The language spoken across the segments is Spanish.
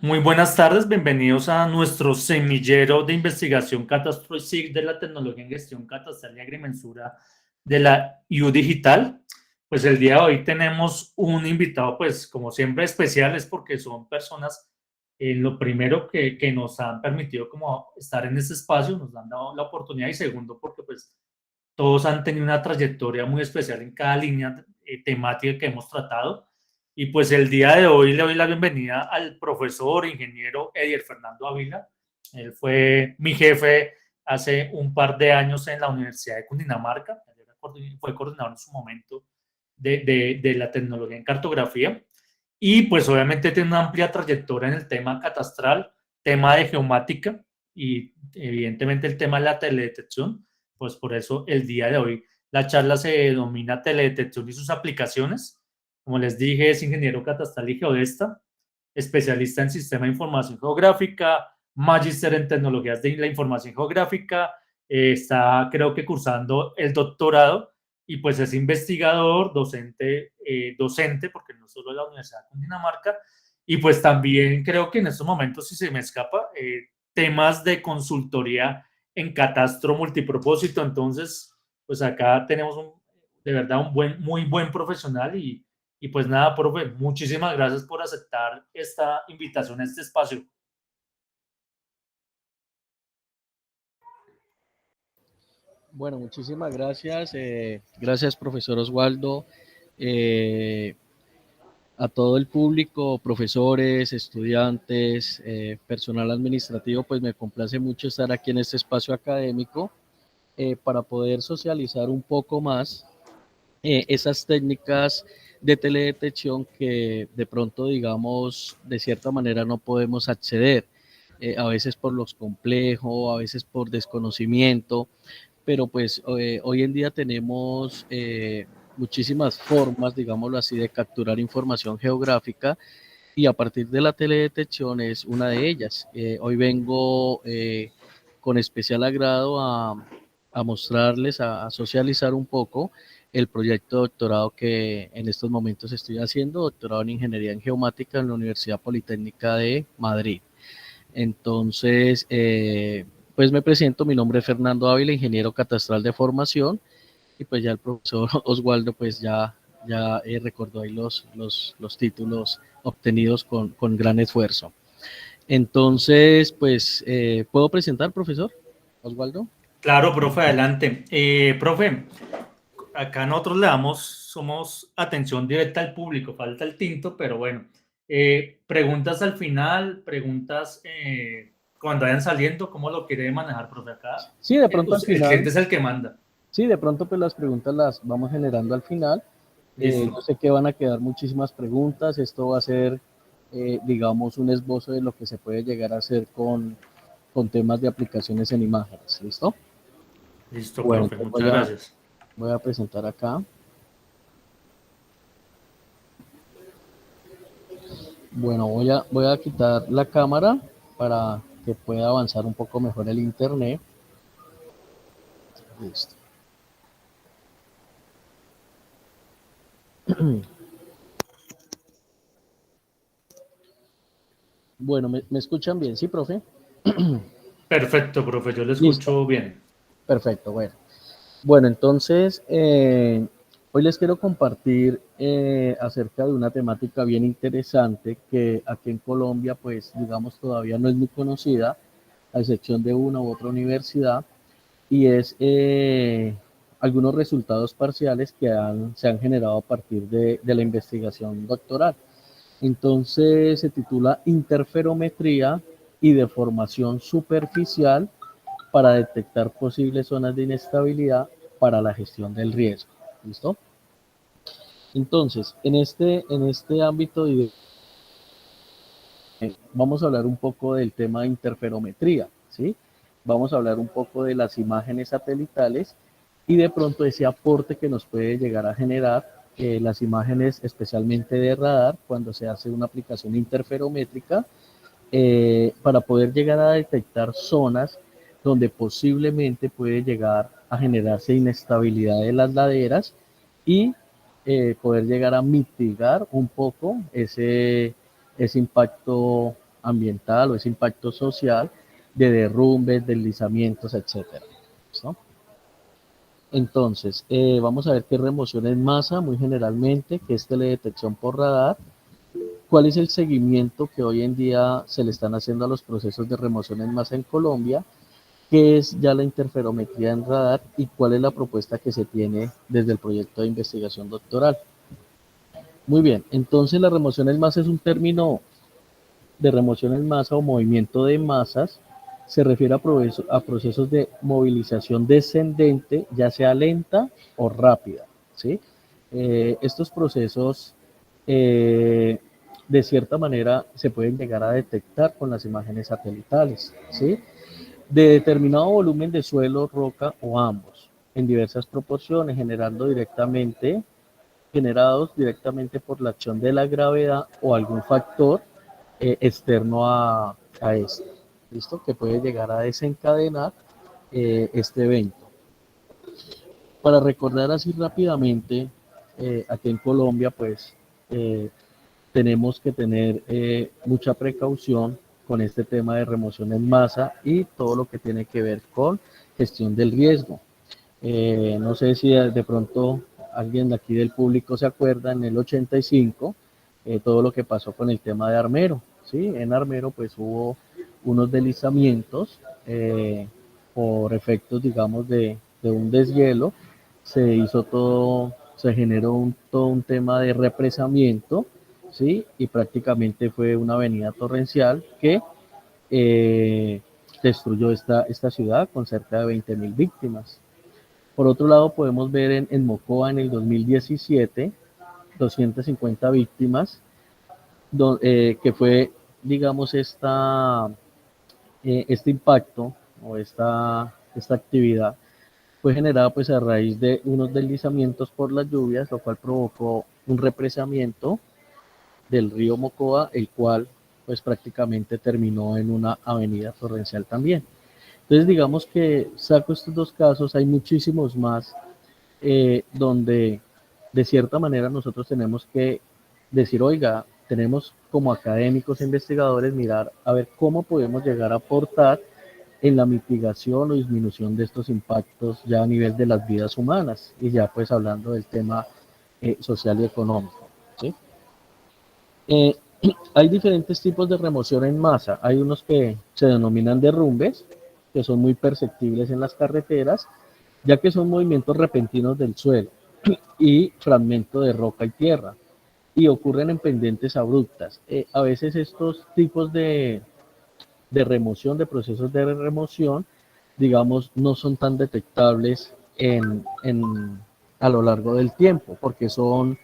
Muy buenas tardes, bienvenidos a nuestro semillero de investigación Catastro SIG de la tecnología en gestión catastral y agrimensura de la IU Digital. Pues el día de hoy tenemos un invitado, pues como siempre especial, es porque son personas, lo primero que nos han permitido como estar en este espacio, nos han dado la oportunidad y segundo porque pues todos han tenido una trayectoria muy especial en cada línea temática que hemos tratado. Y pues el día de hoy le doy la bienvenida al profesor ingeniero Edier Fernando Ávila. Él fue mi jefe hace un par de años en la Universidad de Cundinamarca. Fue coordinador en su momento de la tecnología en cartografía. Y pues obviamente tiene una amplia trayectoria en el tema catastral, tema de geomática y evidentemente el tema de la teledetección. Pues por eso el día de hoy la charla se denomina teledetección y sus aplicaciones. Como les dije, es ingeniero catastral y geodesta, especialista en sistema de información geográfica, magíster en tecnologías de la información geográfica, está creo que cursando el doctorado y pues es investigador, docente, porque no solo en la Universidad de Cundinamarca, y pues también creo que en estos momentos, si se me escapa, temas de consultoría en catastro multipropósito. Entonces, pues acá tenemos de verdad muy buen profesional y pues nada, profe, muchísimas gracias por aceptar esta invitación a este espacio. Bueno, muchísimas gracias. Gracias, profesor Oswaldo. eh, a todo el público, profesores, estudiantes, personal administrativo, pues me complace mucho estar aquí en este espacio académico para poder socializar un poco más esas técnicas de teledetección que de pronto, digamos, de cierta manera no podemos acceder, a veces por los complejos, a veces por desconocimiento, pero pues hoy en día tenemos muchísimas formas, digámoslo así, de capturar información geográfica y a partir de la teledetección es una de ellas. Hoy vengo con especial agrado a mostrarles, a socializar un poco el proyecto de doctorado que en estos momentos estoy haciendo, doctorado en Ingeniería en Geomática en la Universidad Politécnica de Madrid. Entonces, pues me presento, mi nombre es Fernando Ávila, ingeniero catastral de formación, y pues ya el profesor Oswaldo pues ya recordó ahí los títulos obtenidos con gran esfuerzo. Entonces, pues, ¿puedo presentar, profesor Oswaldo? Claro, profe, adelante. Profe, acá nosotros le damos, somos atención directa al público, falta el tinto, pero bueno. Preguntas al final, preguntas cuando vayan saliendo, ¿cómo lo quiere manejar, profe? Acá Sí, de pronto al el final, cliente es el que manda. sí, de pronto pues las preguntas las vamos generando al final. Yo Listo. sé que van a quedar muchísimas preguntas, esto va a ser, digamos, un esbozo de lo que se puede llegar a hacer con temas de aplicaciones en imágenes, ¿listo? Listo, Bueno, profe, entonces muchas gracias. voy a presentar acá. Bueno, voy a quitar la cámara para que pueda avanzar un poco mejor el internet. Listo. Bueno, me escuchan bien? ¿Sí, profe? Perfecto, profe, yo le Listo, escucho bien. perfecto, bueno. Bueno, entonces, hoy les quiero compartir acerca de una temática bien interesante que aquí en Colombia, pues, digamos, todavía no es muy conocida, a excepción de una u otra universidad, y es algunos resultados parciales que se han generado a partir de la investigación doctoral. Entonces se titula Interferometría y deformación superficial para detectar posibles zonas de inestabilidad para la gestión del riesgo. ¿Listo? Entonces, en este ámbito vamos a hablar un poco del tema de interferometría, ¿sí? Vamos a hablar un poco de las imágenes satelitales y de pronto ese aporte que nos puede llegar a generar las imágenes, especialmente de radar, cuando se hace una aplicación interferométrica, para poder llegar a detectar zonas donde posiblemente puede llegar a generarse inestabilidad de las laderas y poder llegar a mitigar un poco ese impacto ambiental o ese impacto social de derrumbes, deslizamientos, etcétera. ¿Listo? Entonces, vamos a ver qué es remoción en masa, muy generalmente, qué es teledetección por radar, cuál es el seguimiento que hoy en día se le están haciendo a los procesos de remoción en masa en Colombia, qué es ya la interferometría en radar y cuál es la propuesta que se tiene desde el proyecto de investigación doctoral. Muy bien, entonces la remoción en masa es un término de remoción en masa o movimiento de masas, se refiere a procesos de movilización descendente, ya sea lenta o rápida, ¿sí? Estos procesos, de cierta manera, se pueden llegar a detectar con las imágenes satelitales, ¿sí? De determinado volumen de suelo, roca o ambos, en diversas proporciones, generados directamente por la acción de la gravedad o algún factor externo a esto, ¿listo? Que puede llegar a desencadenar este evento. Para recordar así rápidamente, aquí en Colombia, pues tenemos que tener mucha precaución con este tema de remoción en masa y todo lo que tiene que ver con gestión del riesgo. No sé si de pronto alguien de aquí del público se acuerda, en el 85, todo lo que pasó con el tema de Armero, ¿sí? En Armero pues hubo unos deslizamientos por efectos, digamos, de un deshielo, se hizo todo, se generó todo un tema de represamiento, ¿sí? Y prácticamente fue una avenida torrencial que eh, destruyó esta ciudad con cerca de 20.000 víctimas. Por otro lado, podemos ver en Mocoa en el 2017, 250 víctimas, que fue, digamos, este impacto o esta actividad fue generada pues a raíz de unos deslizamientos por las lluvias, lo cual provocó un represamiento del río Mocoa, el cual pues prácticamente terminó en una avenida torrencial también. Entonces digamos que saco estos dos casos, hay muchísimos más donde de cierta manera nosotros tenemos que decir, oiga, tenemos como académicos e investigadores mirar a ver cómo podemos llegar a aportar en la mitigación o disminución de estos impactos ya a nivel de las vidas humanas y ya pues hablando del tema social y económico. ¿Sí? Eh, hay diferentes tipos de remoción en masa. Hay unos que se denominan derrumbes, que son muy perceptibles en las carreteras, ya que son movimientos repentinos del suelo y fragmento de roca y tierra, y ocurren en pendientes abruptas. A veces estos tipos de remoción, de procesos de remoción, digamos, no son tan detectables a lo largo del tiempo, porque son,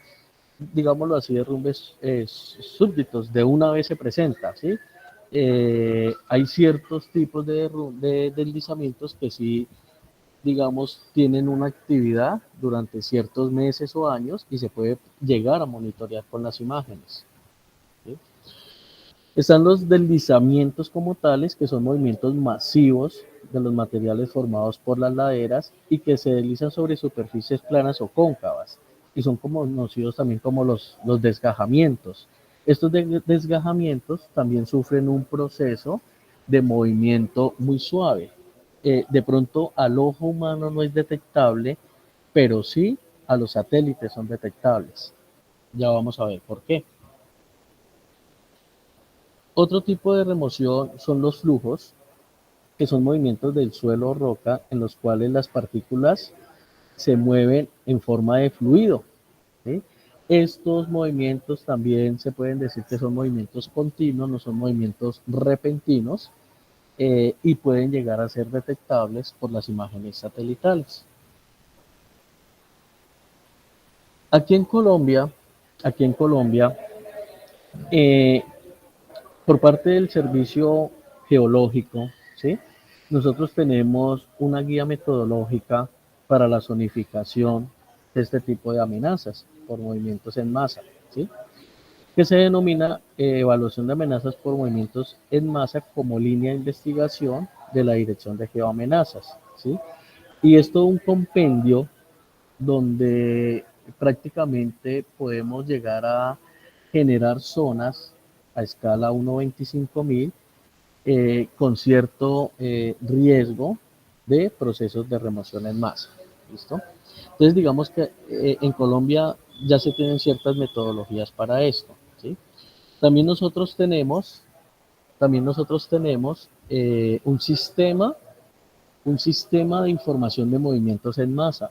digámoslo así, derrumbes súbditos, de una vez se presenta, ¿sí? Hay ciertos tipos de deslizamientos que sí, digamos, tienen una actividad durante ciertos meses o años y se puede llegar a monitorear con las imágenes. ¿Sí? Están los deslizamientos como tales, que son movimientos masivos de los materiales formados por las laderas y que se deslizan sobre superficies planas o cóncavas, y son conocidos también como los desgajamientos. Estos desgajamientos también sufren un proceso de movimiento muy suave. De pronto al ojo humano no es detectable, pero sí a los satélites son detectables. Ya vamos a ver por qué. Otro tipo de remoción son los flujos, que son movimientos del suelo o roca en los cuales las partículas se mueven en forma de fluido, ¿sí? Estos movimientos también se pueden decir que son movimientos continuos, no son movimientos repentinos, y pueden llegar a ser detectables por las imágenes satelitales. Aquí en Colombia, aquí en Colombia, eh, por parte del servicio geológico, ¿sí? Nosotros tenemos una guía metodológica para la zonificación de este tipo de amenazas por movimientos en masa, ¿sí? Que se denomina evaluación de amenazas por movimientos en masa como línea de investigación de la Dirección de Geoamenazas, ¿sí? Y es todo un compendio donde prácticamente podemos llegar a generar zonas a escala 1/25.000 con cierto riesgo de procesos de remoción en masa. ¿Listo? Entonces, digamos que en Colombia ya se tienen ciertas metodologías para esto. ¿Sí? También nosotros tenemos un sistema de información de movimientos en masa,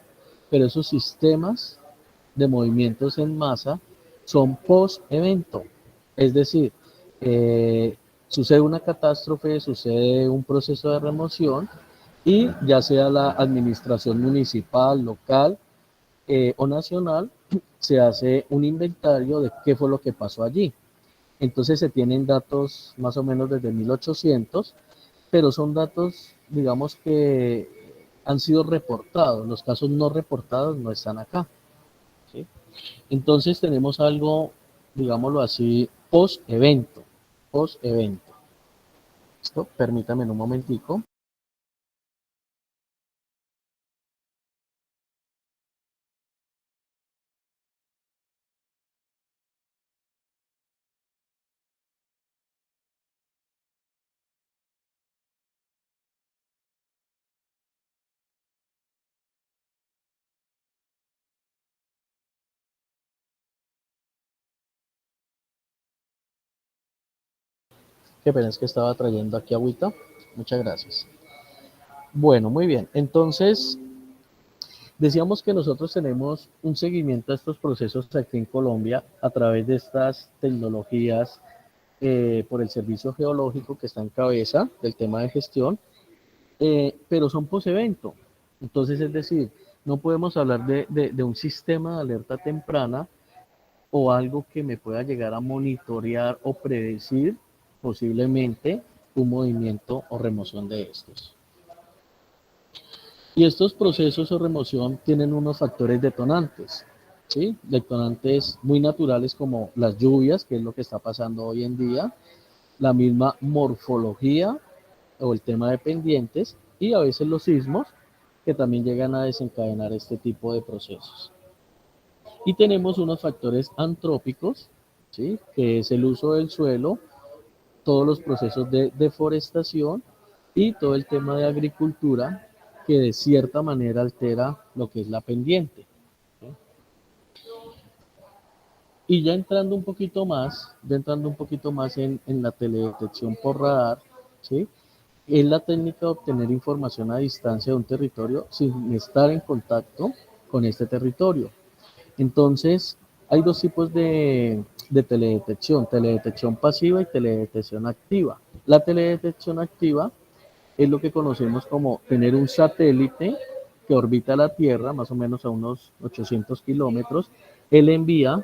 pero esos sistemas de movimientos en masa son post-evento. Es decir, sucede una catástrofe, sucede un proceso de remoción y ya sea la administración municipal, local o nacional, se hace un inventario de qué fue lo que pasó allí. Entonces se tienen datos más o menos desde 1800, pero son datos, digamos, que han sido reportados. Los casos no reportados no están acá. ¿Sí? Entonces tenemos algo, digámoslo así, post-evento. Post-evento. ¿Listo? Permítame un momentico. Qué pena, es que estaba trayendo aquí agüita. Muchas gracias. Bueno, muy bien. Entonces, decíamos que nosotros tenemos un seguimiento a estos procesos aquí en Colombia a través de estas tecnologías por el Servicio Geológico que está en cabeza del tema de gestión, pero son post-evento. Entonces, es decir, no podemos hablar de un sistema de alerta temprana o algo que me pueda llegar a monitorear o predecir posiblemente un movimiento o remoción de estos. Y estos procesos o remoción tienen unos factores detonantes, ¿sí? Detonantes muy naturales como las lluvias, que es lo que está pasando hoy en día, la misma morfología o el tema de pendientes y a veces los sismos que también llegan a desencadenar este tipo de procesos. Y tenemos unos factores antrópicos, ¿sí? Que es el uso del suelo, todos los procesos de deforestación y todo el tema de agricultura que de cierta manera altera lo que es la pendiente. ¿Sí? Y ya entrando un poquito más, en la teledetección por radar, ¿sí? Es la técnica de obtener información a distancia de un territorio sin estar en contacto con este territorio. Entonces, hay dos tipos de teledetección pasiva y teledetección activa. La teledetección activa es lo que conocemos como tener un satélite que orbita la Tierra, más o menos a unos 800 kilómetros. Él envía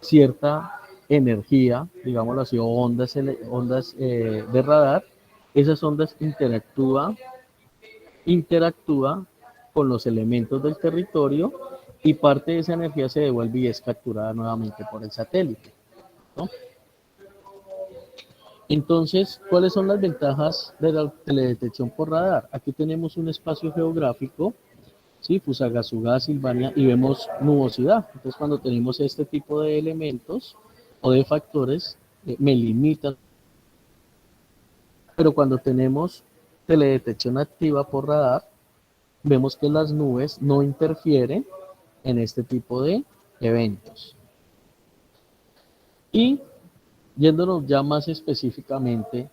cierta energía, digámoslo así, o ondas de radar. Esas ondas interactúa con los elementos del territorio y parte de esa energía se devuelve y es capturada nuevamente por el satélite, ¿no? Entonces, ¿cuáles son las ventajas de la teledetección por radar? Aquí tenemos un espacio geográfico, ¿sí? Fusagasugá, Silvania, y vemos nubosidad. Entonces, cuando tenemos este tipo de elementos o de factores, me limitan. Pero cuando tenemos teledetección activa por radar, vemos que las nubes no interfieren en este tipo de eventos. Y yéndonos ya más específicamente,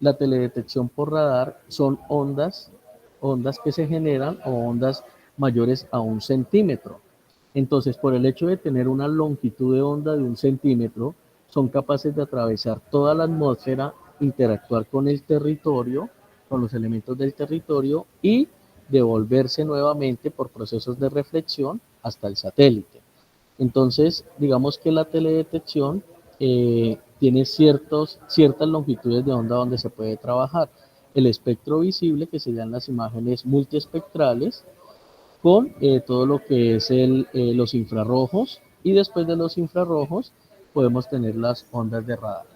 la teledetección por radar son ondas que se generan o ondas mayores a 1 centímetro. Entonces, por el hecho de tener una longitud de onda de 1 centímetro, son capaces de atravesar toda la atmósfera, interactuar con el territorio, con los elementos del territorio y devolverse nuevamente por procesos de reflexión hasta el satélite. Entonces, digamos que la teledetección tiene ciertas longitudes de onda donde se puede trabajar. El espectro visible, que serían las imágenes multiespectrales, con todo lo que es los infrarrojos, y después de los infrarrojos podemos tener las ondas de radar.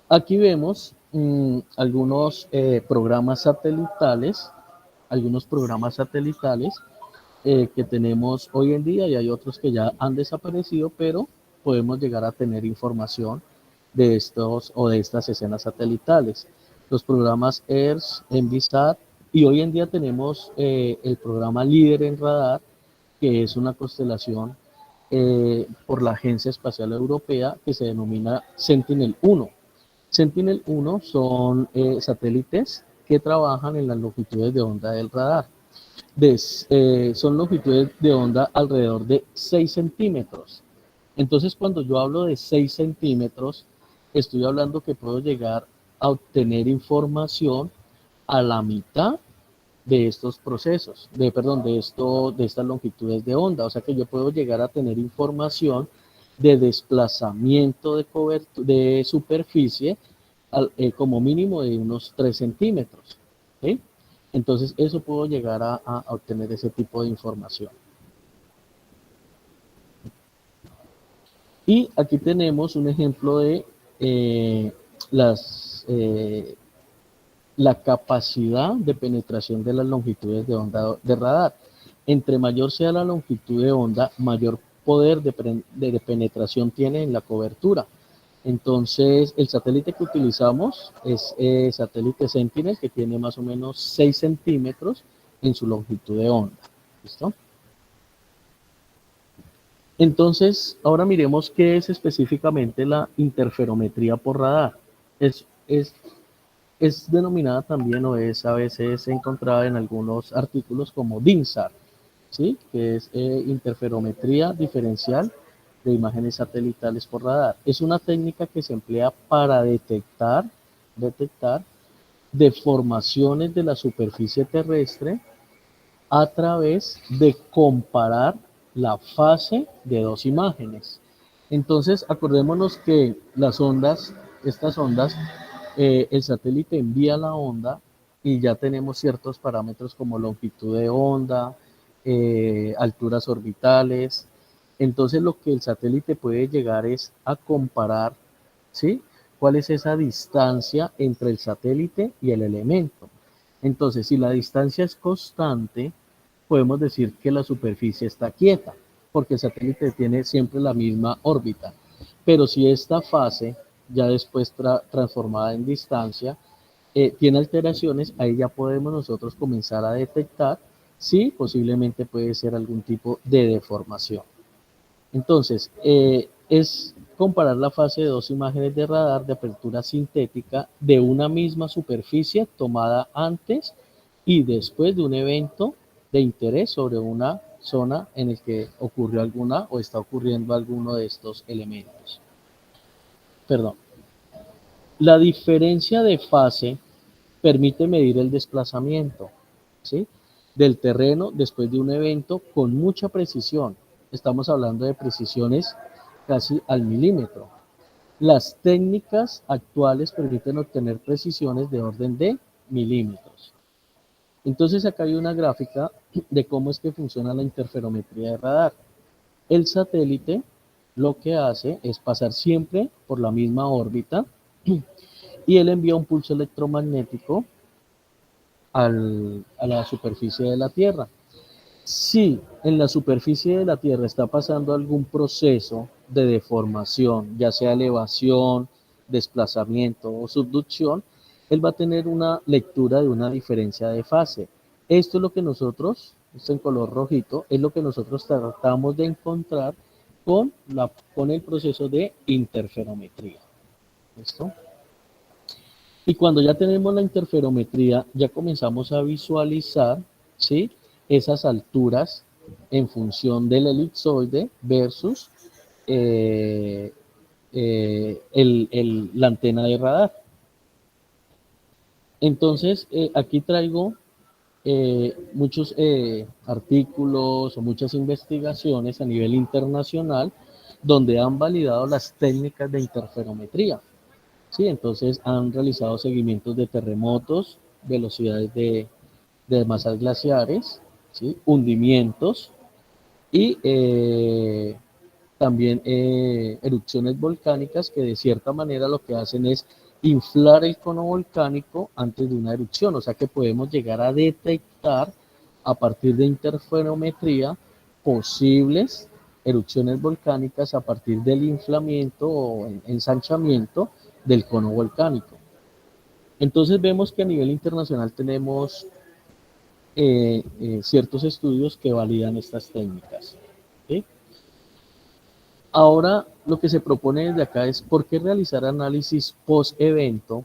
Aquí vemos algunos programas satelitales, que tenemos hoy en día y hay otros que ya han desaparecido, pero podemos llegar a tener información de estos o de estas escenas satelitales. Los programas ERS, Envisat, y hoy en día tenemos el programa líder en radar, que es una constelación por la Agencia Espacial Europea que se denomina Sentinel-1. Sentinel-1 son satélites que trabajan en las longitudes de onda del radar. Son longitudes de onda alrededor de 6 centímetros. Entonces, cuando yo hablo de 6 centímetros, estoy hablando que puedo llegar a obtener información a la mitad de estos procesos, de estas longitudes de onda. O sea que yo puedo llegar a tener información de desplazamiento de superficie como mínimo de unos 3 centímetros. ¿Sí? Entonces, eso puedo llegar a obtener ese tipo de información. Y aquí tenemos un ejemplo de la capacidad de penetración de las longitudes de onda de radar. Entre mayor sea la longitud de onda, mayor poder de penetración tiene en la cobertura. Entonces, el satélite que utilizamos es el satélite Sentinel, que tiene más o menos 6 centímetros en su longitud de onda. ¿Listo? Entonces, ahora miremos qué es específicamente la interferometría por radar. Es denominada también o es a veces encontrada en algunos artículos como DINSAR, ¿sí? Que es interferometría diferencial de imágenes satelitales por radar. Es una técnica que se emplea para detectar deformaciones de la superficie terrestre a través de comparar la fase de dos imágenes. Entonces, acordémonos que estas ondas, el satélite envía la onda y ya tenemos ciertos parámetros como longitud de onda, alturas orbitales. Entonces, lo que el satélite puede llegar es a comparar, ¿sí? ¿Cuál es esa distancia entre el satélite y el elemento? Entonces, si la distancia es constante, podemos decir que la superficie está quieta, porque el satélite tiene siempre la misma órbita. Pero si esta fase, ya después transformada en distancia, tiene alteraciones, ahí ya podemos nosotros comenzar a detectar si posiblemente puede ser algún tipo de deformación. Entonces, es comparar la fase de dos imágenes de radar de apertura sintética de una misma superficie tomada antes y después de un evento de interés sobre una zona en el que ocurrió alguna o está ocurriendo alguno de estos elementos. Perdón. La diferencia de fase permite medir el desplazamiento, ¿sí? Del terreno después de un evento con mucha precisión. Estamos hablando de precisiones casi al milímetro. Las técnicas actuales permiten obtener precisiones de orden de milímetros. Entonces acá hay una gráfica de cómo es que funciona la interferometría de radar. El satélite lo que hace es pasar siempre por la misma órbita y él envía un pulso electromagnético a la superficie de la Tierra. Si en la superficie de la Tierra está pasando algún proceso de deformación, ya sea elevación, desplazamiento o subducción, él va a tener una lectura de una diferencia de fase. Esto es lo que nosotros, esto en color rojito, es lo que nosotros tratamos de encontrar con el proceso de interferometría. ¿Listo? Y cuando ya tenemos la interferometría, ya comenzamos a visualizar, ¿sí?, esas alturas en función del elipsoide versus la antena de radar. Entonces, aquí traigo muchos artículos o muchas investigaciones a nivel internacional donde han validado las técnicas de interferometría. Sí, entonces han realizado seguimientos de terremotos, velocidades de masas glaciares, ¿sí?, hundimientos y también erupciones volcánicas que de cierta manera lo que hacen es inflar el cono volcánico antes de una erupción, o sea que podemos llegar a detectar a partir de interferometría posibles erupciones volcánicas a partir del inflamiento o ensanchamiento del cono volcánico. Entonces vemos que a nivel internacional tenemos ciertos estudios que validan estas técnicas. ¿Sí? Ahora lo que se propone desde acá es por qué realizar análisis post-evento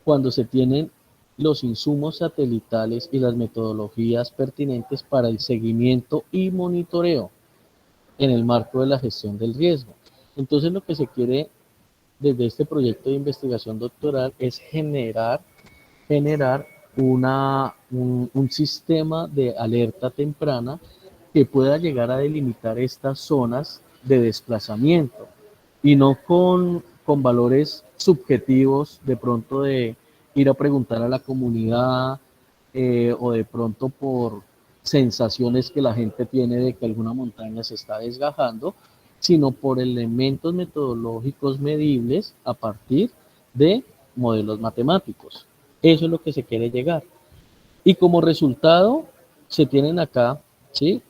cuando se tienen los insumos satelitales y las metodologías pertinentes para el seguimiento y monitoreo en el marco de la gestión del riesgo. Entonces lo que se quiere desde este proyecto de investigación doctoral es generar un sistema de alerta temprana que pueda llegar a delimitar estas zonas de desplazamiento y no con valores subjetivos de pronto de ir a preguntar a la comunidad o de pronto por sensaciones que la gente tiene de que alguna montaña se está desgajando, sino por elementos metodológicos medibles a partir de modelos matemáticos. Eso es lo que se quiere llegar. Y como resultado, se tienen acá, ¿sí?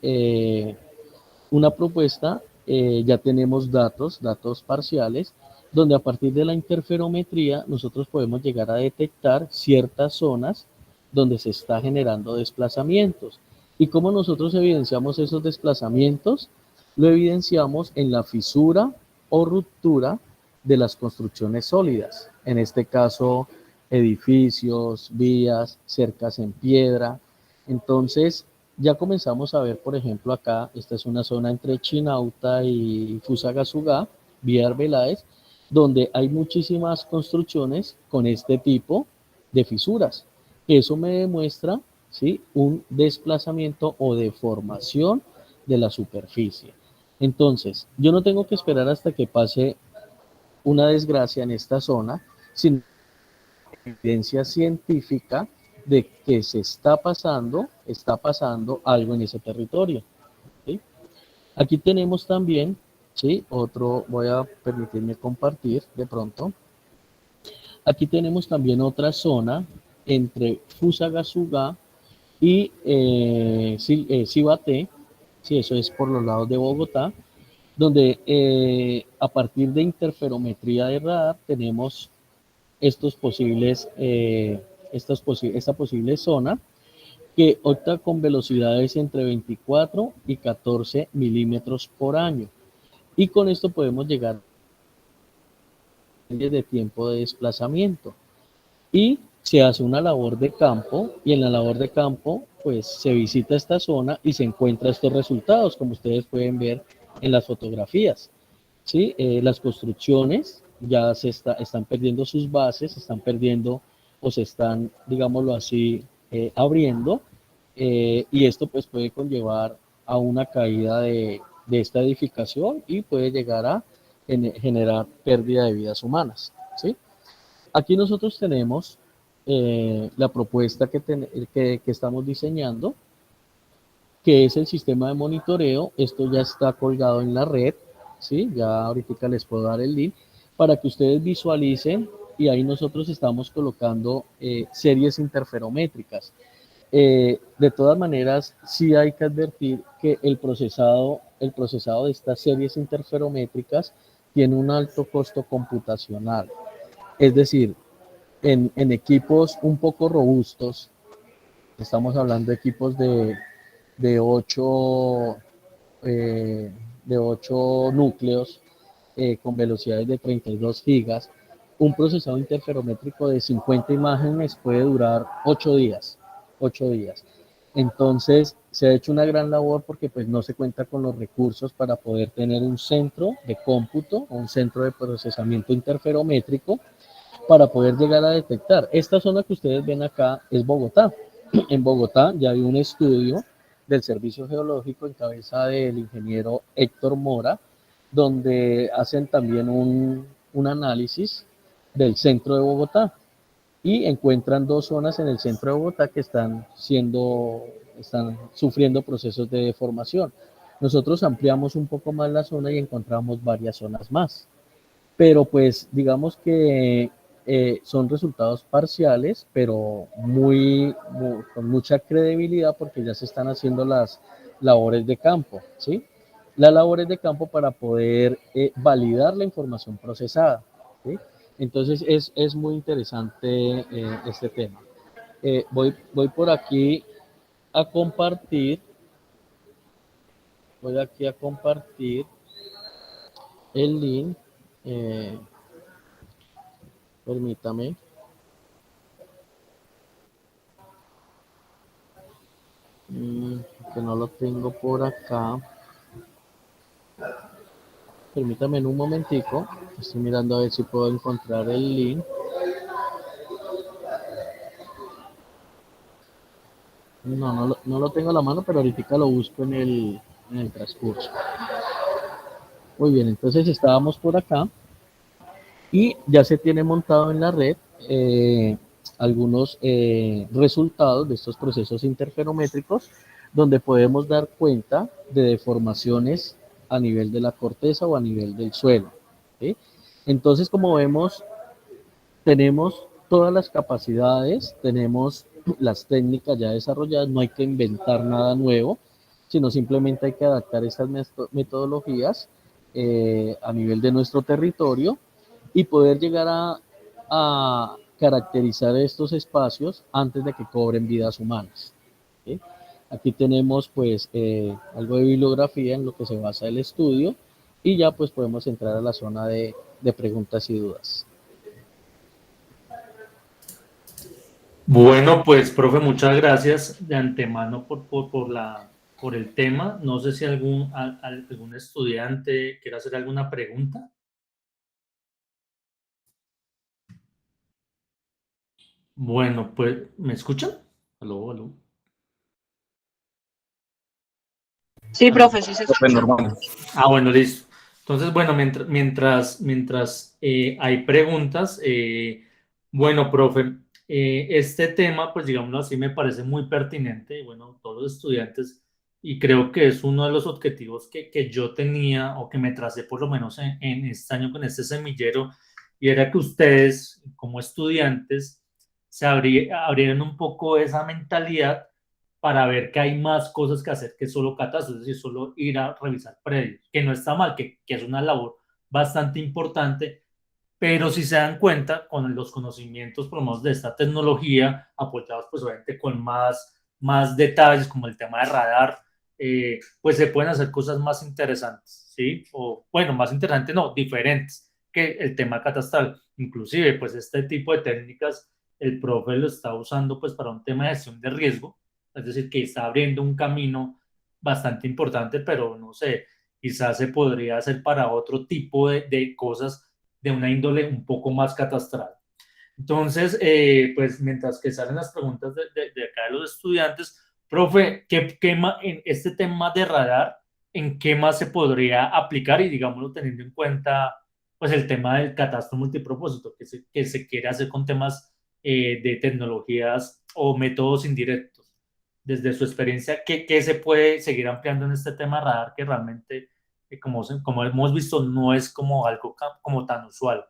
Una propuesta, ya tenemos datos parciales, donde a partir de la interferometría nosotros podemos llegar a detectar ciertas zonas donde se está generando desplazamientos. ¿Y cómo nosotros evidenciamos esos desplazamientos? Lo evidenciamos en la fisura o ruptura de las construcciones sólidas, en este caso edificios, vías, cercas en piedra. Entonces ya comenzamos a ver, por ejemplo, acá, esta es una zona entre Chinauta y Fusagasugá, vía Arbeláez, donde hay muchísimas construcciones con este tipo de fisuras. Eso me demuestra, ¿sí?, un desplazamiento o deformación de la superficie. Entonces, yo no tengo que esperar hasta que pase una desgracia en esta zona, sino evidencia científica de que se está pasando algo en ese territorio. ¿Sí? Aquí tenemos también, ¿sí?, otro, voy a permitirme compartir de pronto. Aquí tenemos también otra zona entre Fusagasugá y Cibaté, sí, eso es por los lados de Bogotá, donde a partir de interferometría de radar tenemos esta posible zona que opta con velocidades entre 24 y 14 milímetros por año. Y con esto podemos llegar de tiempo de desplazamiento. Y se hace una labor de campo, y en la labor de campo pues se visita esta zona y se encuentra estos resultados, como ustedes pueden ver en las fotografías. ¿Sí? Las construcciones ya están perdiendo sus bases, están perdiendo o se están, digámoslo así, abriendo, y esto pues puede conllevar a una caída de esta edificación y puede llegar a generar pérdida de vidas humanas. ¿Sí? Aquí nosotros tenemos la propuesta que estamos diseñando, que es el sistema de monitoreo. Esto ya está colgado en la red, ¿sí? Ya ahorita les puedo dar el link para que ustedes visualicen, y ahí nosotros estamos colocando series interferométricas. De todas maneras, sí hay que advertir que el procesado de estas series interferométricas tiene un alto costo computacional. Es decir, en equipos un poco robustos, estamos hablando de equipos de 8 núcleos con velocidades de 32 gigas, un procesado interferométrico de 50 imágenes puede durar 8 días. 8 días. Entonces, se ha hecho una gran labor porque pues no se cuenta con los recursos para poder tener un centro de cómputo o un centro de procesamiento interferométrico para poder llegar a detectar. Esta zona que ustedes ven acá es Bogotá. En Bogotá ya hay un estudio del Servicio Geológico en cabeza del ingeniero Héctor Mora, donde hacen también un análisis del centro de Bogotá y encuentran dos zonas en el centro de Bogotá que están sufriendo procesos de deformación. Nosotros ampliamos un poco más la zona y encontramos varias zonas más. Pero pues digamos que son resultados parciales, pero con mucha credibilidad porque ya se están haciendo las labores de campo, ¿sí? Las labores de campo para poder validar la información procesada, ¿sí? Entonces es muy interesante este tema. Voy por aquí a compartir, voy aquí a compartir el link, eh, permítame. Que no lo tengo por acá. Permítame en un momentico. Estoy mirando a ver si puedo encontrar el link. No lo tengo a la mano, pero ahorita lo busco en el transcurso. Muy bien, entonces estábamos por acá y ya se tiene montado en la red algunos resultados de estos procesos interferométricos donde podemos dar cuenta de deformaciones a nivel de la corteza o a nivel del suelo, ¿sí? Entonces, como vemos, tenemos todas las capacidades, tenemos las técnicas ya desarrolladas, no hay que inventar nada nuevo, sino simplemente hay que adaptar estas metodologías a nivel de nuestro territorio y poder llegar a caracterizar estos espacios antes de que cobren vidas humanas, ¿sí? Aquí tenemos pues algo de bibliografía en lo que se basa el estudio y ya pues podemos entrar a la zona de preguntas y dudas. Bueno, pues, profe, muchas gracias de antemano por el tema. No sé si algún estudiante quiere hacer alguna pregunta. Bueno, pues, ¿me escuchan? Aló, aló. Sí, profe, sí se escucha. Normal. Bueno, listo. Entonces, bueno, mientras hay preguntas, bueno, profe, este tema, pues digámoslo así, me parece muy pertinente, y bueno, todos los estudiantes, y creo que es uno de los objetivos que yo tenía o que me tracé por lo menos en este año con este semillero, y era que ustedes, como estudiantes, abrieran un poco esa mentalidad para ver que hay más cosas que hacer que solo catastro, es decir, solo ir a revisar predios, que no está mal, que es una labor bastante importante, pero si se dan cuenta, con los conocimientos por lo menos de esta tecnología, apoyados pues obviamente con más detalles, como el tema de radar, pues se pueden hacer cosas más interesantes, ¿sí? O bueno, más interesantes no, diferentes que el tema catastral. Inclusive, pues este tipo de técnicas, el profe lo está usando pues para un tema de gestión de riesgo, es decir, que está abriendo un camino bastante importante, pero no sé, quizás se podría hacer para otro tipo de cosas de una índole un poco más catastral. Entonces, pues mientras que salen las preguntas de acá de los estudiantes, profe, en este tema de radar, ¿en qué más se podría aplicar? Y digámoslo teniendo en cuenta pues el tema del catastro multipropósito que se quiere hacer con temas de tecnologías o métodos indirectos. Desde su experiencia, ¿qué se puede seguir ampliando en este tema radar que realmente, como hemos visto, no es como algo como tan usual?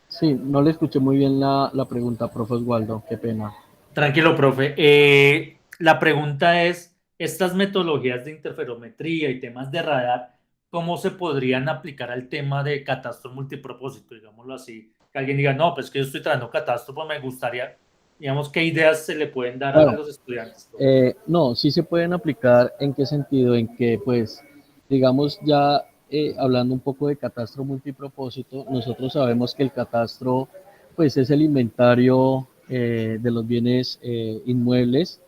Sí, no le escuché muy bien la pregunta, profe Oswaldo, qué pena. Tranquilo, profe. La pregunta es, estas metodologías de interferometría y temas de radar, ¿cómo se podrían aplicar al tema de catastro multipropósito, digámoslo así? Que alguien diga, no, pues que yo estoy trabajando catastro, pues me gustaría, digamos, ¿qué ideas se le pueden dar a Claro, los estudiantes? no, sí se pueden aplicar. ¿En qué sentido? En que, pues, digamos, ya hablando un poco de catastro multipropósito, nosotros sabemos que el catastro, pues, es el inventario de los bienes inmuebles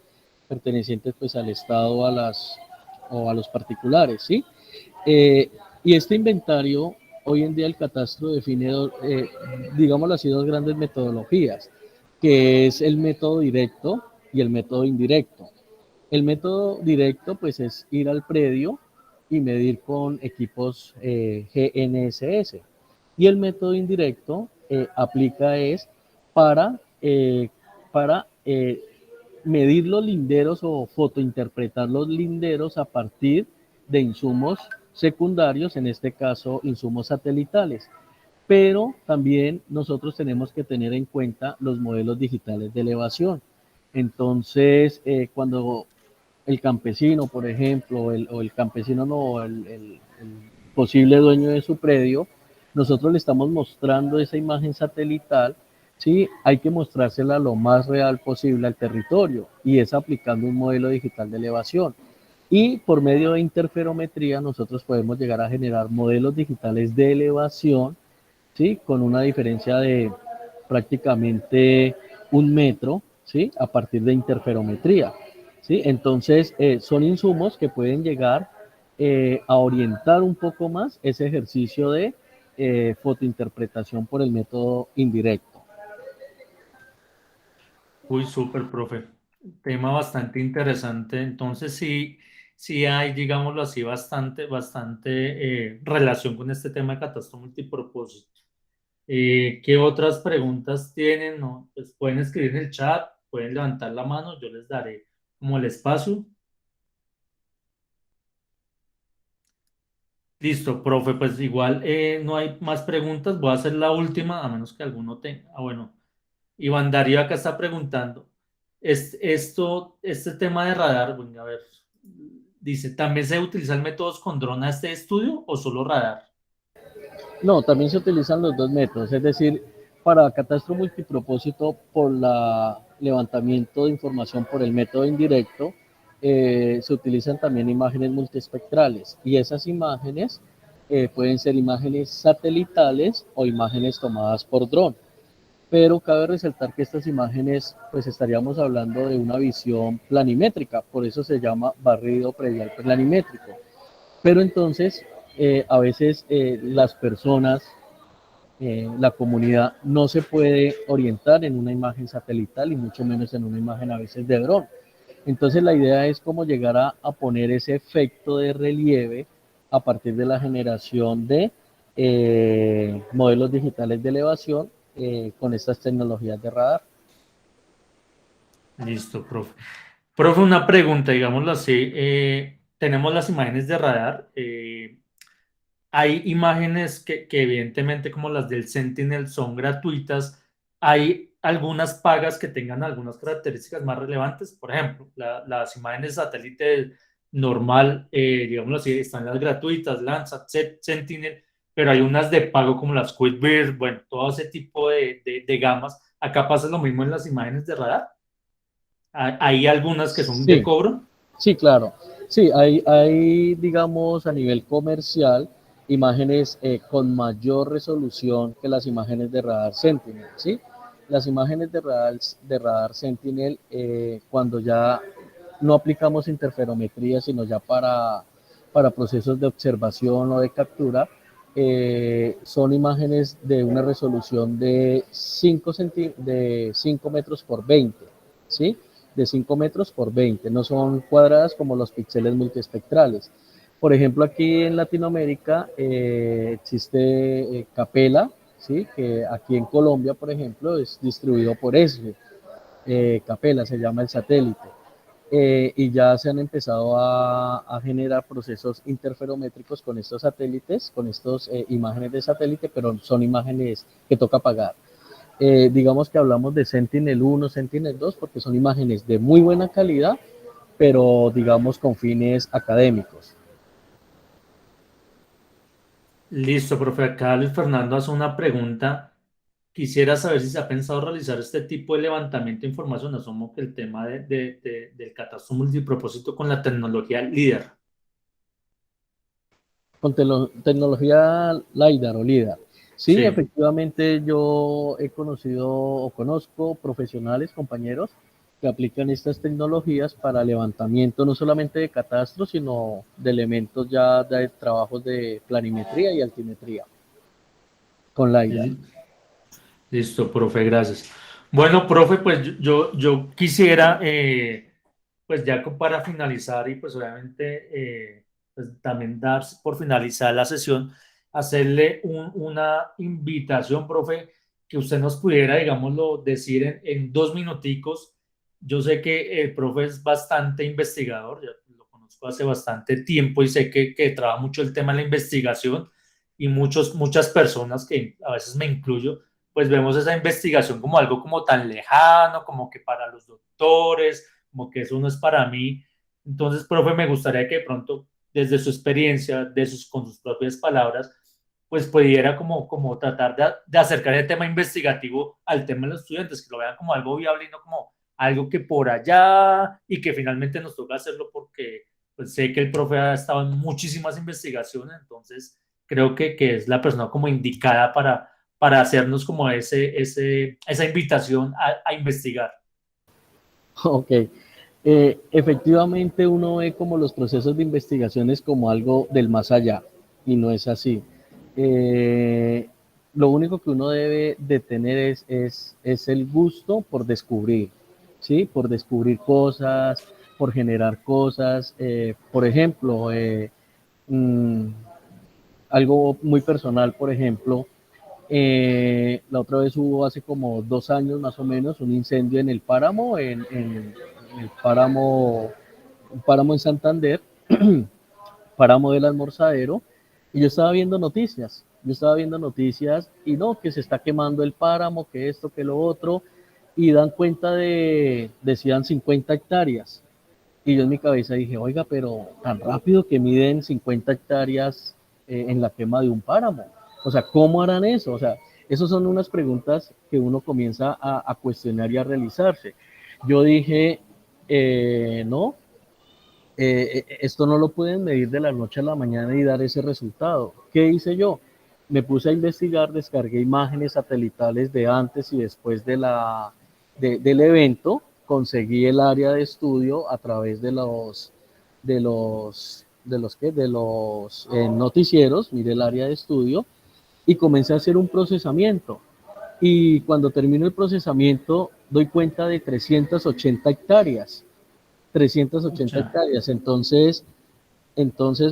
pertenecientes, pues, al Estado o a los particulares, ¿sí? Eh, y este inventario, hoy en día el catastro define, digámoslo así, dos grandes metodologías, que es el método directo y el método indirecto. El método directo, pues, es ir al predio y medir con equipos GNSS. Y el método indirecto aplica es para, medir los linderos o fotointerpretar los linderos a partir de insumos secundarios, en este caso insumos satelitales. pero también nosotros tenemos que tener en cuenta los modelos digitales de elevación. Entonces, cuando el campesino, por ejemplo, o el campesino no, el posible dueño de su predio, nosotros le estamos mostrando esa imagen satelital, ¿sí? Hay que mostrársela lo más real posible al territorio y es aplicando un modelo digital de elevación. Y por medio de interferometría nosotros podemos llegar a generar modelos digitales de elevación, ¿sí? Con una diferencia de prácticamente 1 metro, ¿sí? A partir de interferometría, ¿sí? Entonces, son insumos que pueden llegar a orientar un poco más ese ejercicio de fotointerpretación por el método indirecto. Uy, súper, profe. Tema bastante interesante. Entonces, sí, sí hay, digámoslo así, bastante relación con este tema de catastro multipropósito. ¿Qué otras preguntas tienen? No, pues pueden escribir en el chat, pueden levantar la mano, yo les daré como el espacio. Listo, profe, pues igual no hay más preguntas, voy a hacer la última, a menos que alguno tenga. Ah, bueno, Iván Darío acá está preguntando, este tema de radar, bueno, a ver, dice, ¿también se utilizan métodos con dron a este estudio o solo radar? No, también se utilizan los dos métodos, es decir, para catastro multipropósito por la levantamiento de información por el método indirecto, se utilizan también imágenes multiespectrales y esas imágenes pueden ser imágenes satelitales o imágenes tomadas por dron. Pero cabe resaltar que estas imágenes, pues estaríamos hablando de una visión planimétrica, por eso se llama barrido predial planimétrico. Pero entonces, a veces las personas, la comunidad, no se puede orientar en una imagen satelital y mucho menos en una imagen a veces de dron. Entonces la idea es cómo llegar a poner ese efecto de relieve a partir de la generación de modelos digitales de elevación con estas tecnologías de radar. Listo, profe. Profe, una pregunta, digámoslo así, tenemos las imágenes de radar, hay imágenes que evidentemente como las del Sentinel son gratuitas. Hay algunas pagas que tengan algunas características más relevantes. Por ejemplo, las imágenes de satélite normal, digámoslo así, están las gratuitas, Landsat, Sentinel, pero hay unas de pago como las Quickbird, bueno, todo ese tipo de gamas. Acá pasa lo mismo en las imágenes de radar. Hay algunas que son de Sí, cobro. sí, claro. Sí, hay, digamos, a nivel comercial, imágenes con mayor resolución que las imágenes de radar Sentinel, ¿sí? Las imágenes de radar Sentinel, cuando ya no aplicamos interferometría, sino ya para procesos de observación o de captura, son imágenes de una resolución de 5 metros por 20, ¿sí? De 5 metros por 20, no son cuadradas como los píxeles multiespectrales. Por ejemplo, aquí en Latinoamérica existe Capella, ¿sí? Que aquí en Colombia, por ejemplo, es distribuido por ESRE. Capella se llama el satélite. Y ya se han empezado a generar procesos interferométricos con estos satélites, con estas imágenes de satélite, pero son imágenes que toca pagar. Digamos que hablamos de Sentinel-1, Sentinel-2, porque son imágenes de muy buena calidad, pero digamos con fines académicos. Listo, profe. Acá Luis Fernando hace una pregunta. Quisiera saber si se ha pensado realizar este tipo de levantamiento de información. Asumo que el tema del catastro multipropósito con la tecnología líder. Con tecnología LiDAR o LIDAR. Sí, Sí, efectivamente yo he conocido o conozco profesionales, compañeros, que aplican estas tecnologías para levantamiento no solamente de catastro, sino de elementos ya de trabajos de planimetría y altimetría con LiDAR. listo, profe, gracias. Bueno, profe, pues yo quisiera, pues ya para finalizar y pues obviamente pues también dar por finalizar la sesión, hacerle una invitación, profe, que usted nos pudiera, digámoslo, decir en 2 minuticos. Yo sé que el profe es bastante investigador, ya lo conozco hace bastante tiempo y sé que trabaja mucho el tema de la investigación y muchas personas, que a veces me incluyo, pues vemos esa investigación como algo como tan lejano, como que para los doctores, como que eso no es para mí. Entonces, profe, me gustaría que de pronto, desde su experiencia, con sus propias palabras, pues pudiera como tratar de acercar el tema investigativo al tema de los estudiantes, que lo vean como algo viable y no como algo que por allá y que finalmente nos toca hacerlo porque pues sé que el profe ha estado en muchísimas investigaciones, entonces creo que es la persona como indicada para hacernos como esa invitación a investigar. Ok. Efectivamente uno ve como los procesos de investigaciones como algo del más allá y no es así. Eh, lo único que uno debe de tener es el gusto por descubrir, ¿sí? Por descubrir cosas, por generar cosas. Por ejemplo, mmm, algo muy personal, por ejemplo, la otra vez hubo hace como 2 años más o menos un incendio en el páramo, en el páramo, un páramo en Santander, páramo del Almorzadero, y yo estaba viendo noticias y no, que se está quemando el páramo, que esto, que lo otro, y dan cuenta decían 50 hectáreas. Y yo en mi cabeza dije, oiga, pero tan rápido que miden 50 hectáreas en la quema de un páramo. O sea, ¿cómo harán eso? O sea, esas son unas preguntas que uno comienza a cuestionar y a realizarse. Yo dije, no, esto no lo pueden medir de la noche a la mañana y dar ese resultado. ¿Qué hice yo? Me puse a investigar, descargué imágenes satelitales de antes y después del evento, conseguí el área de estudio a través de los noticieros, miré el área de estudio y comencé a hacer un procesamiento. Y cuando termino el procesamiento, doy cuenta de 380 hectáreas. 380 Mucha. hectáreas. Entonces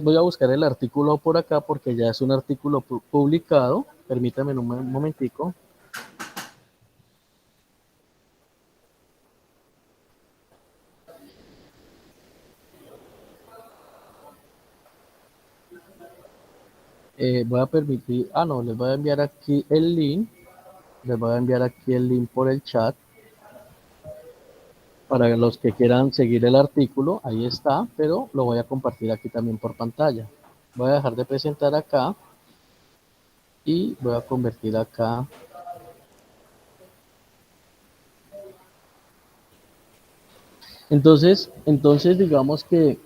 voy a buscar el artículo por acá porque ya es un artículo publicado. Permítame un momentico. Voy a permitir, no, les voy a enviar aquí el link. Les voy a enviar aquí el link por el chat para los que quieran seguir el artículo. Ahí está, pero lo voy a compartir aquí también por pantalla. Voy a dejar de presentar acá y voy a convertir acá. Entonces digamos que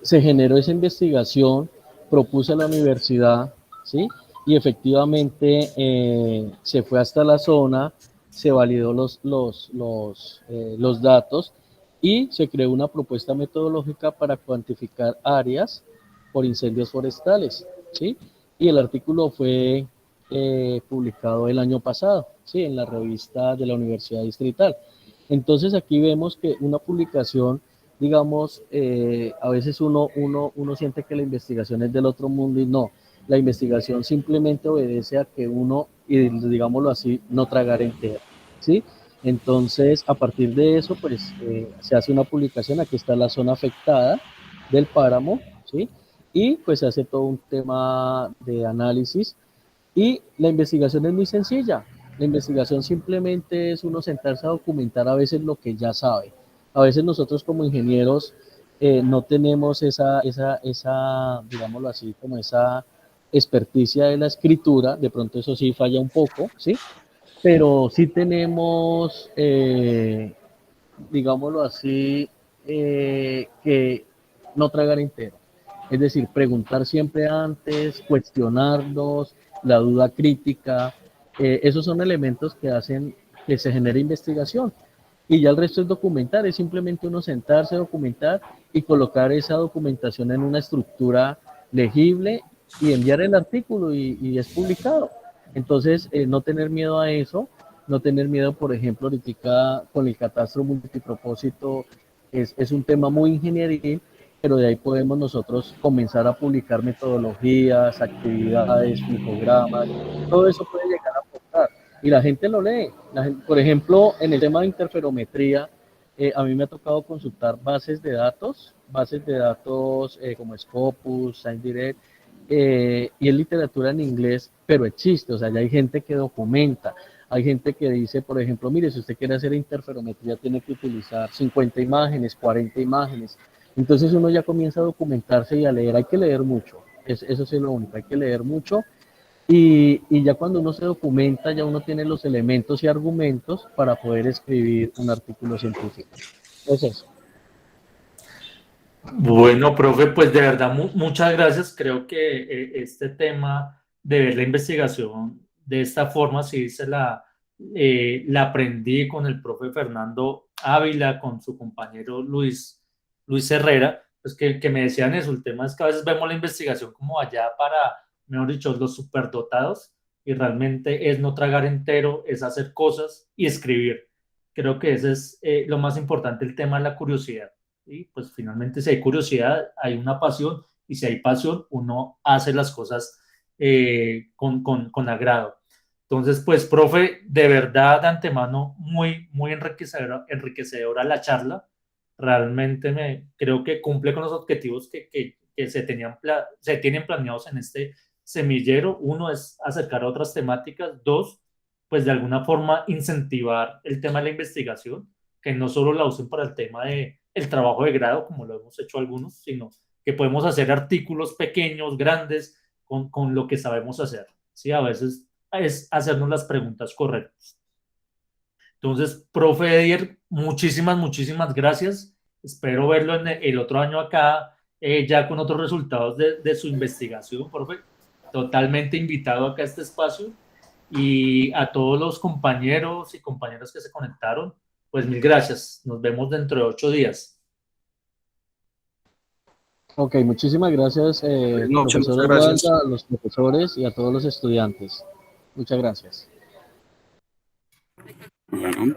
se generó esa investigación, propuse a la universidad, ¿sí? Y efectivamente se fue hasta la zona, se validó los datos y se creó una propuesta metodológica para cuantificar áreas por incendios forestales, ¿sí? Y el artículo fue publicado el año pasado, ¿sí? En la revista de la Universidad Distrital. Entonces aquí vemos que una publicación, digamos, a veces uno siente que la investigación es del otro mundo y no. La investigación simplemente obedece a que uno, y digámoslo así, no tragar entero, ¿sí? Entonces, a partir de eso, pues, se hace una publicación, aquí está la zona afectada del páramo, ¿sí? Y pues se hace todo un tema de análisis y la investigación es muy sencilla. La investigación simplemente es uno sentarse a documentar a veces lo que ya sabe. A veces nosotros como ingenieros no tenemos esa, digámoslo así, como esa experticia de la escritura, de pronto eso sí falla un poco, ¿sí? Pero sí tenemos, digámoslo así, que no tragar entero. Es decir, preguntar siempre antes, cuestionarnos, la duda crítica, esos son elementos que hacen que se genere investigación. Y ya el resto es documentar, es simplemente uno sentarse, documentar y colocar esa documentación en una estructura legible y enviar el artículo y es publicado. Entonces, no tener miedo a eso, no tener miedo, por ejemplo, ahorita con el catastro multipropósito, es un tema muy ingenieril, pero de ahí podemos nosotros comenzar a publicar metodologías, actividades, infogramas, todo eso puede llegar a aportar. Y la gente lo lee. Por ejemplo, en el tema de interferometría, a mí me ha tocado consultar bases de datos como Scopus, ScienceDirect, y es literatura en inglés, pero existe, o sea, ya hay gente que documenta, hay gente que dice, por ejemplo, mire, si usted quiere hacer interferometría tiene que utilizar 50 imágenes, 40 imágenes, entonces uno ya comienza a documentarse y a leer, hay que leer mucho, eso sí es lo único, hay que leer mucho, y ya cuando uno se documenta, ya uno tiene los elementos y argumentos para poder escribir un artículo científico. Es eso. Bueno, profe, pues de verdad muchas gracias. Creo que este tema de ver la investigación de esta forma, sí la aprendí con el profe Fernando Ávila, con su compañero Luis Herrera, pues que me decían eso. El tema es que a veces vemos la investigación como allá para, mejor dicho, los superdotados, y realmente es no tragar entero, es hacer cosas y escribir. Creo que ese es lo más importante, el tema de la curiosidad. Y pues finalmente si hay curiosidad, hay una pasión, y si hay pasión, uno hace las cosas con agrado. Entonces, pues, profe, de verdad, de antemano, muy enriquecedora la charla. Realmente creo que cumple con los objetivos que se tienen planeados en este semillero. Uno es acercar a otras temáticas. Dos, pues de alguna forma incentivar el tema de la investigación, que no solo la usen para el tema de el trabajo de grado, como lo hemos hecho algunos, sino que podemos hacer artículos pequeños, grandes, con lo que sabemos hacer. ¿Sí? A veces es hacernos las preguntas correctas. Entonces, profe Edier, muchísimas gracias. Espero verlo en el otro año acá, ya con otros resultados de su investigación, profe. Totalmente invitado acá a este espacio. Y a todos los compañeros y compañeras que se conectaron, pues mil gracias. Nos vemos dentro de 8 días. Ok, muchísimas gracias, profesor muchas gracias. Osvaldo, a los profesores y a todos los estudiantes. Muchas gracias. Bueno.